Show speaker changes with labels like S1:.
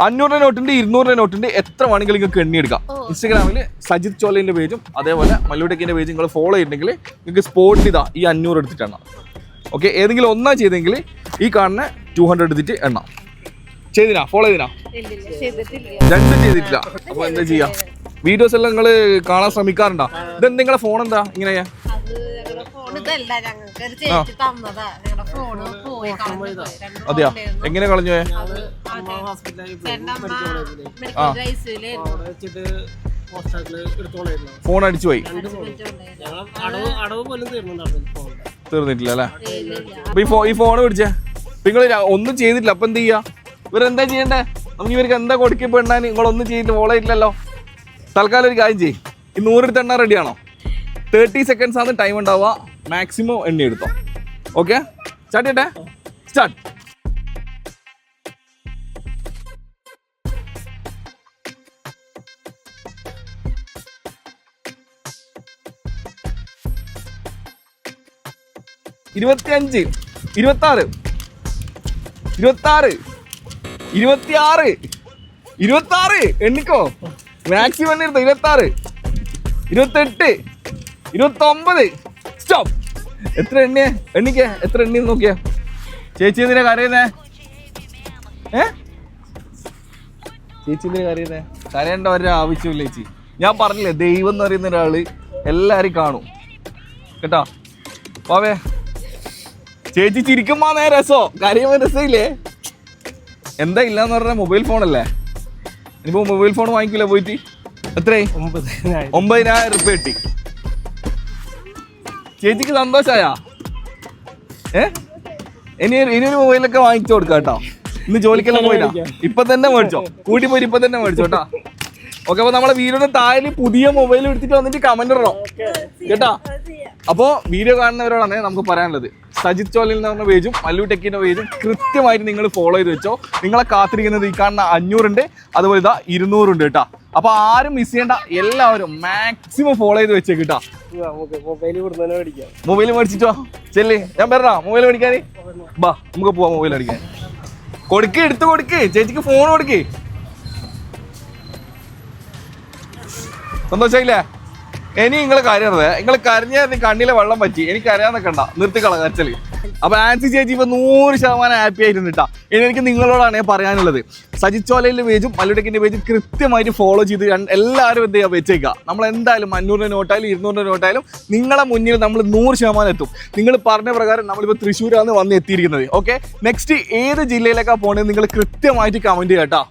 S1: 500 നോട്ടുണ്ട് 200 നോട്ടുണ്ട് എത്ര വേണമെങ്കിലും നിങ്ങൾക്ക് എണ്ണിയെടുക്കാം. ഇൻസ്റ്റാഗ്രാമിൽ സജിത് ചോലന്റെ പേജും അതേപോലെ മല്ലു.ടെക്കിന്റെ പേജും നിങ്ങൾ ഫോളോ ചെയ്തിട്ടുണ്ടെങ്കിൽ നിങ്ങൾക്ക് സ്പോട്ടിൽ ഇതാ ഈ 500 എടുത്തിട്ടെണ്ണാം. ഓക്കെ, ഏതെങ്കിലും ഒന്നാ ചെയ്തെങ്കിൽ ഈ കാണുന്ന 200 എടുത്തിട്ട് എണ്ണാം. ചെയ്തിനാ? ഫോളോ ചെയ്തിനാ? രണ്ടും ചെയ്തിട്ടില്ല. അപ്പൊ എന്താ ചെയ്യാ? വീഡിയോസ് എല്ലാം നിങ്ങൾ കാണാൻ ശ്രമിക്കാറുണ്ടോ? ഇതെന്താ നിങ്ങളെ ഫോൺ എന്താ ഇങ്ങനെയാ? അതെയാ, എങ്ങനെ കളഞ്ഞു? ഫോൺ അടിച്ചു പോയി, തീർന്നിട്ടില്ല അല്ലേ? അപ്പൊ ഈ ഫോൺ പിടിച്ചേ, നിങ്ങൾ ഒന്നും ചെയ്തിട്ടില്ല. അപ്പൊ എന്ത് ചെയ്യാ? ഇവരെന്താ ചെയ്യണ്ടേ? നമുക്ക് ഇവർക്ക് എന്താ കൊടുക്കപ്പോ എണ്ണാൻ? നിങ്ങളൊന്നും ചെയ്തിട്ട് ഫോളോ ചെയ്തിട്ടില്ലല്ലോ. തൽക്കാലം ഒരു കാര്യം ചെയ്യും, ഈ 100 എടുത്ത് എണ്ണാൻ റെഡിയാണോ? 30 സെക്കൻഡ്സ് ആണ് ടൈം ഉണ്ടാവുക. മാക്സിമം എണ്ണി എടുത്തോ. ഓക്കെ, സ്റ്റാർട്ട് ചെയ്യട്ടെ? സ്റ്റാർട്ട്. ഇരുപത്തിയഞ്ച്, 26, 26, 26, 26 എണ്ണിക്കോ. മാക്സിമം എണ്ണി എടുത്തോ. 26, 28, 29. സ്റ്റോപ്പ്. എത്ര എണ്ണിയേ? എണ്ണിക്കേ, എത്ര എണ്ണി നോക്കിയാ? ചേച്ചി എന്തിനാ കരയുന്നേ? ചേച്ചി എന്തിനാ കരയുന്നേ? കരയേണ്ട ഒരു ആവശ്യമില്ല ചേച്ചി. ഞാൻ പറഞ്ഞില്ലേ, ദൈവം എന്ന് പറയുന്ന ഒരാള് എല്ലാരും കാണും കേട്ടോ. പോവേ, ചേച്ചി ചിരിക്കുമ്പോ രസോ, കരയുമ്പോ രസമില്ലേ? എന്താ ഇല്ലാന്ന് പറഞ്ഞ മൊബൈൽ ഫോണല്ലേ? ഇനിയിപ്പോ മൊബൈൽ ഫോൺ വാങ്ങിക്കില്ല പോയിട്ട്. എത്രയായി? 9,000 രൂപ കിട്ടി. ചേച്ചിക്ക് സന്തോഷായ? ഇനിയൊരു മൊബൈലൊക്കെ വാങ്ങിച്ചു കൊടുക്കാം കേട്ടോ. ഇന്ന് ജോലിക്കെല്ലാം പോയില്ല, ഇപ്പൊ തന്നെ മേടിച്ചോ. കൂട്ടി പോയി ഇപ്പൊ തന്നെ മേടിച്ചോ കേട്ടോ. ഓക്കെ, അപ്പൊ നമ്മളെ വീഡിയോയുടെ താഴെ പുതിയ മൊബൈൽ എടുത്തിട്ട് വന്നിട്ട് കമന്റ് ഇടണം കേട്ടാ. അപ്പോ വീഡിയോ കാണുന്നവരോടാണ് നമുക്ക് പറയാനുള്ളത്, സജിത് ചോലയിൽ എന്ന് പറഞ്ഞ പേജും മല്ലു.ടെക്കിന്റെ പേജും കൃത്യമായിട്ട് നിങ്ങൾ ഫോളോ ചെയ്ത് വെച്ചോ. നിങ്ങളെ കാത്തിരിക്കുന്നത് ഈ കാണുന്ന 500 അതുപോലെ ഇതാ 200 കേട്ടാ. അപ്പൊ ആരും മിസ് ചെയ്യേണ്ട, എല്ലാവരും മാക്സിമം ഫോളോ ചെയ്ത് വെച്ചേക്ക് കേട്ടാ. മൊബൈൽ മേടിച്ചിട്ടോ ചെല്ലേ, ഞാൻ പറഞ്ഞ മൊബൈൽ മേടിക്കാൻ ബാ, നമുക്ക് പോവാം മൊബൈൽ അടിക്കാൻ. കൊടുക്ക്, എടുത്ത് കൊടുക്ക്, ചേച്ചിക്ക് ഫോൺ കൊടുക്ക്. സന്തോഷായില്ലേ? ഇനി നിങ്ങൾ കരയരുത്. നിങ്ങൾ കരഞ്ഞാൽ കണ്ണിലെ വെള്ളം പറ്റി. എനിക്ക് കരയാന്നൊക്കെ ഉണ്ടാ, നിർത്തിക്കള കരച്ചല്. അപ്പൊ ആൻസി ചേച്ചി ഇപ്പൊ 100% ഹാപ്പി ആയിട്ടുണ്ട് കേട്ടാ. ഇനി എനിക്ക് നിങ്ങളോടാണ് പറയാനുള്ളത്, സജിത് ചോലയിലെ പേജും മല്ലു.ടെക്കിന്റെ പേജും കൃത്യമായിട്ട് ഫോളോ ചെയ്ത് എല്ലാവരും എന്ത് ചെയ്യാൻ വെച്ചേക്കുക. നമ്മൾ എന്തായാലും 500 നോട്ടായാലും 200 നോട്ടായാലും നിങ്ങളെ മുന്നിൽ നമ്മൾ 100% എത്തും. നിങ്ങൾ പറഞ്ഞ പ്രകാരം നമ്മളിപ്പോൾ തൃശ്ശൂരാണ് വന്ന് എത്തിയിരിക്കുന്നത്. ഓക്കെ, നെക്സ്റ്റ് ഏത് ജില്ലയിലേക്കാണ് പോകേണ്ടത് നിങ്ങൾ കൃത്യമായിട്ട് കമന്റ് ചെയ്യാം കേട്ടോ.